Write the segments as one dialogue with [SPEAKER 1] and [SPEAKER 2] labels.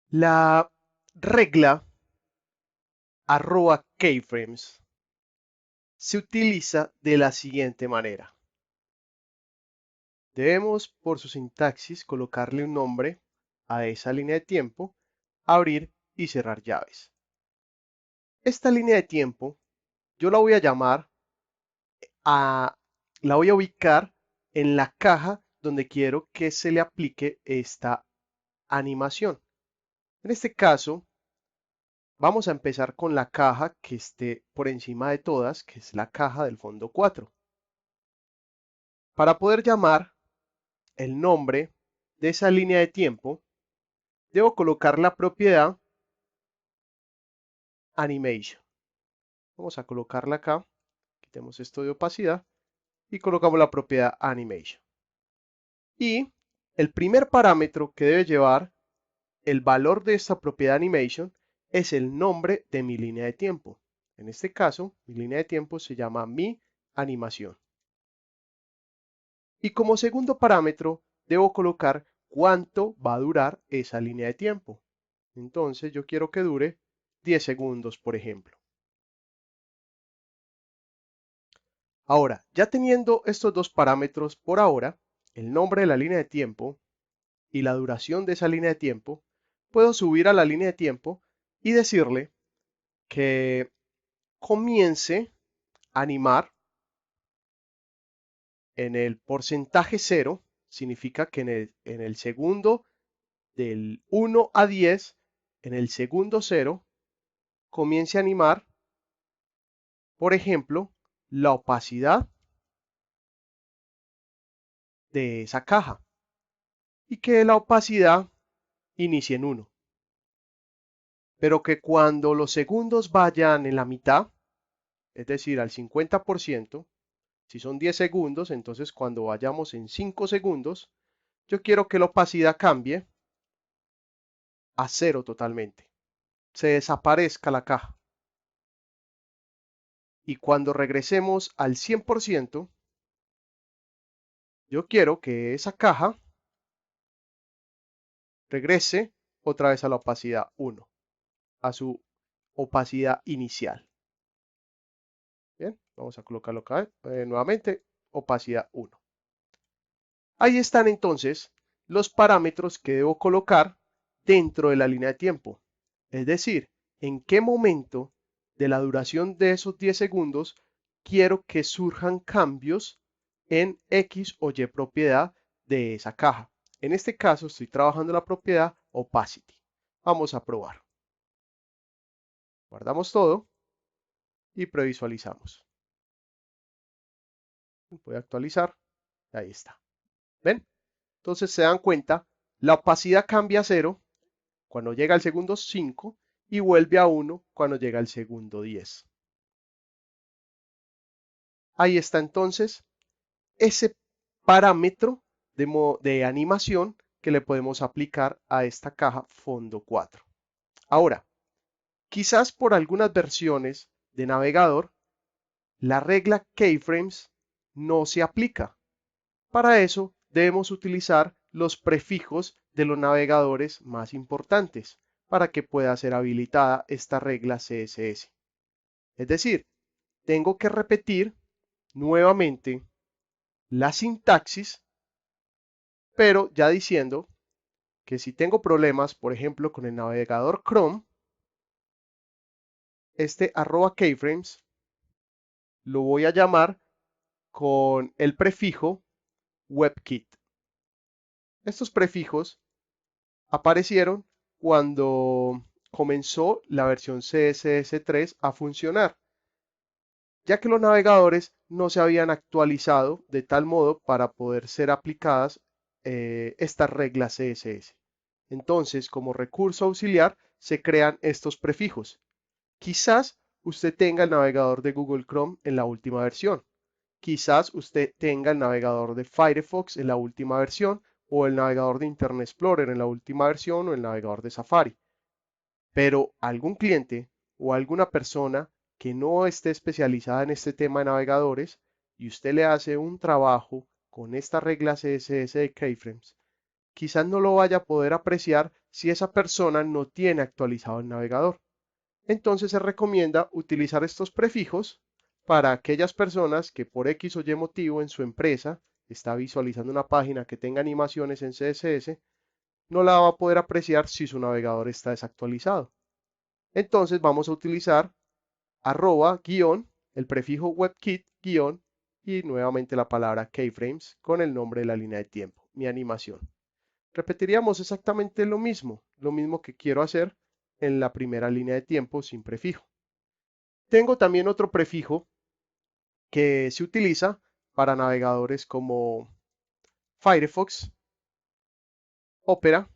[SPEAKER 1] La regla @keyframes se utiliza de la siguiente manera. Debemos, por su sintaxis, colocarle un nombre a esa línea de tiempo, abrir y cerrar llaves. Esta línea de tiempo yo la voy a llamar la voy a ubicar en la caja donde quiero que se le aplique esta animación. En este caso, vamos a empezar con la caja que esté por encima de todas, que es la caja del fondo 4. Para poder llamar el nombre de esa línea de tiempo, debo colocar la propiedad animation. Vamos a colocarla acá, quitemos esto de opacidad y colocamos la propiedad animation. Y el primer parámetro que debe llevar el valor de esta propiedad animation es el nombre de mi línea de tiempo. En este caso, mi línea de tiempo se llama mi animación. Y como segundo parámetro, debo colocar cuánto va a durar esa línea de tiempo. Entonces yo quiero que dure 10 segundos, por ejemplo. Ahora, ya teniendo estos dos parámetros por ahora, el nombre de la línea de tiempo y la duración de esa línea de tiempo, puedo subir a la línea de tiempo y decirle que comience a animar en el porcentaje cero, significa que en el segundo del 1 a 10, en el segundo cero, comience a animar, por ejemplo, la opacidad de esa caja y que la opacidad inicie en 1. Pero que cuando los segundos vayan en la mitad, es decir, al 50%, si son 10 segundos, entonces cuando vayamos en 5 segundos, yo quiero que la opacidad cambie a 0 totalmente. Se desaparezca la caja. Y cuando regresemos al 100%, yo quiero que esa caja regrese otra vez a la opacidad 1, a su opacidad inicial. Bien, vamos a colocarlo acá nuevamente, opacidad 1. Ahí están entonces los parámetros que debo colocar dentro de la línea de tiempo. Es decir, en qué momento de la duración de esos 10 segundos quiero que surjan cambios en X o Y propiedad de esa caja. En este caso estoy trabajando la propiedad opacity. Vamos a probar. Guardamos todo y previsualizamos. Voy a actualizar. Ahí está. ¿Ven? Entonces se dan cuenta, la opacidad cambia a 0 cuando llega al segundo 5 y vuelve a 1 cuando llega al segundo 10. Ahí está entonces ese parámetro de animación que le podemos aplicar a esta caja fondo 4. Ahora, quizás por algunas versiones de navegador, la regla keyframes no se aplica. Para eso debemos utilizar los prefijos de los navegadores más importantes para que pueda ser habilitada esta regla CSS. Es decir, tengo que repetir nuevamente la sintaxis, pero ya diciendo que si tengo problemas, por ejemplo, con el navegador Chrome, este @keyframes lo voy a llamar con el prefijo WebKit. Estos prefijos aparecieron cuando comenzó la versión CSS3 a funcionar, ya que los navegadores no se habían actualizado de tal modo para poder ser aplicadas estas reglas CSS. Entonces, como recurso auxiliar, se crean estos prefijos. Quizás usted tenga el navegador de Google Chrome en la última versión. Quizás usted tenga el navegador de Firefox en la última versión o el navegador de Internet Explorer en la última versión o el navegador de Safari. Pero algún cliente o alguna persona que no esté especializada en este tema de navegadores y usted le hace un trabajo con esta regla CSS de keyframes, quizás no lo vaya a poder apreciar si esa persona no tiene actualizado el navegador. Entonces se recomienda utilizar estos prefijos para aquellas personas que por X o Y motivo en su empresa está visualizando una página que tenga animaciones en CSS, no la va a poder apreciar si su navegador está desactualizado. Entonces vamos a utilizar arroba guión, el prefijo WebKit guión y nuevamente la palabra keyframes con el nombre de la línea de tiempo, mi animación. Repetiríamos exactamente lo mismo que quiero hacer en la primera línea de tiempo sin prefijo. Tengo también otro prefijo que se utiliza para navegadores como Firefox, Opera,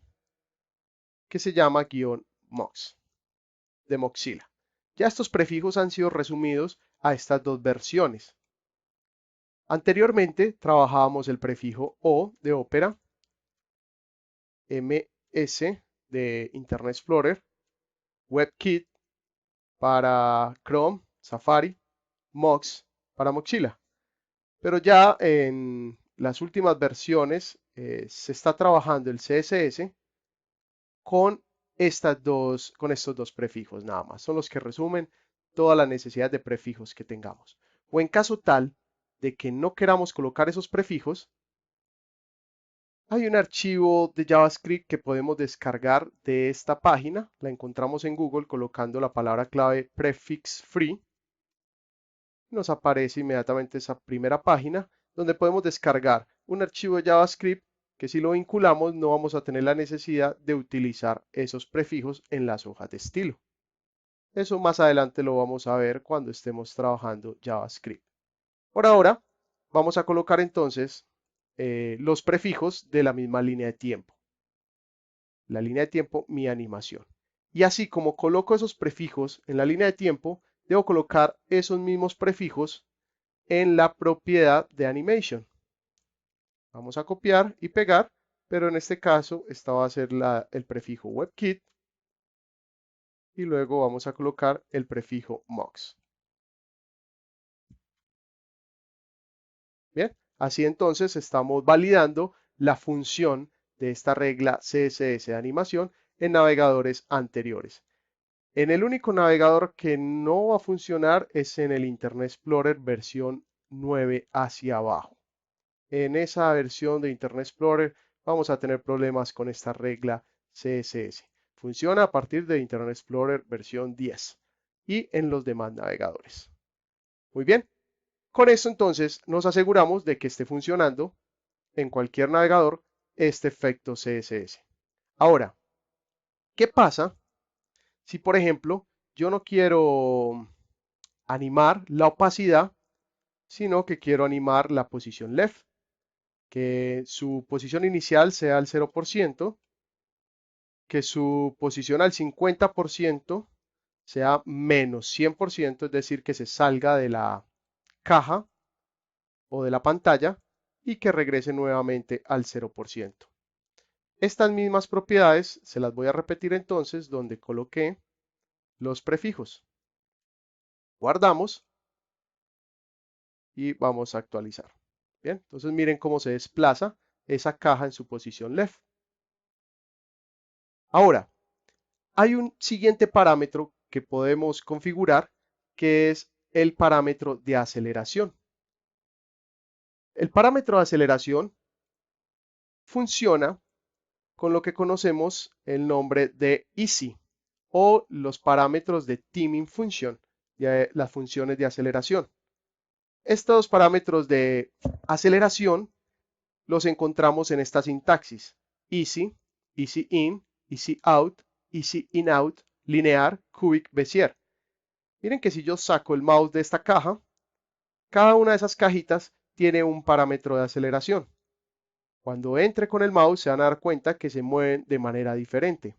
[SPEAKER 1] que se llama "-mox", de Mozilla. Ya estos prefijos han sido resumidos a estas dos versiones. Anteriormente trabajábamos el prefijo O de Opera, MS de Internet Explorer, WebKit para Chrome, Safari, Mox para Mozilla. Pero ya en las últimas versiones se está trabajando el CSS con estos dos prefijos nada más. Son los que resumen toda la necesidad de prefijos que tengamos. O en caso tal de que no queramos colocar esos prefijos, hay un archivo de JavaScript que podemos descargar de esta página. La encontramos en Google colocando la palabra clave prefix free. Nos aparece inmediatamente esa primera página donde podemos descargar un archivo de JavaScript que si lo vinculamos no vamos a tener la necesidad de utilizar esos prefijos en las hojas de estilo. Eso más adelante lo vamos a ver cuando estemos trabajando JavaScript. Por ahora vamos a colocar entonces los prefijos de la misma línea de tiempo. La línea de tiempo, mi animación. Y así como coloco esos prefijos en la línea de tiempo, debo colocar esos mismos prefijos en la propiedad de animation. Vamos a copiar y pegar, pero en este caso esta va a ser el prefijo WebKit y luego vamos a colocar el prefijo Mox. Bien, así entonces estamos validando la función de esta regla CSS de animación en navegadores anteriores. En el único navegador que no va a funcionar es en el Internet Explorer versión 9 hacia abajo. En esa versión de Internet Explorer vamos a tener problemas con esta regla CSS. Funciona a partir de Internet Explorer versión 10 y en los demás navegadores. Muy bien, con esto entonces nos aseguramos de que esté funcionando en cualquier navegador este efecto CSS. Ahora, ¿qué pasa si por ejemplo yo no quiero animar la opacidad, sino que quiero animar la posición left? Que su posición inicial sea al 0%, que su posición al 50% sea menos 100%, es decir, que se salga de la caja o de la pantalla y que regrese nuevamente al 0%. Estas mismas propiedades se las voy a repetir entonces donde coloqué los prefijos. Guardamos y vamos a actualizar. Bien, entonces miren cómo se desplaza esa caja en su posición left. Ahora, hay un siguiente parámetro que podemos configurar que es el parámetro de aceleración. El parámetro de aceleración funciona con lo que conocemos el nombre de Easy o los parámetros de Timing Function, las funciones de aceleración. Estos parámetros de aceleración los encontramos en esta sintaxis: Easy, Easy In, Easy Out, Easy In Out, linear, cubic, Bézier. Miren que si yo saco el mouse de esta caja, cada una de esas cajitas tiene un parámetro de aceleración. Cuando entre con el mouse se van a dar cuenta que se mueven de manera diferente.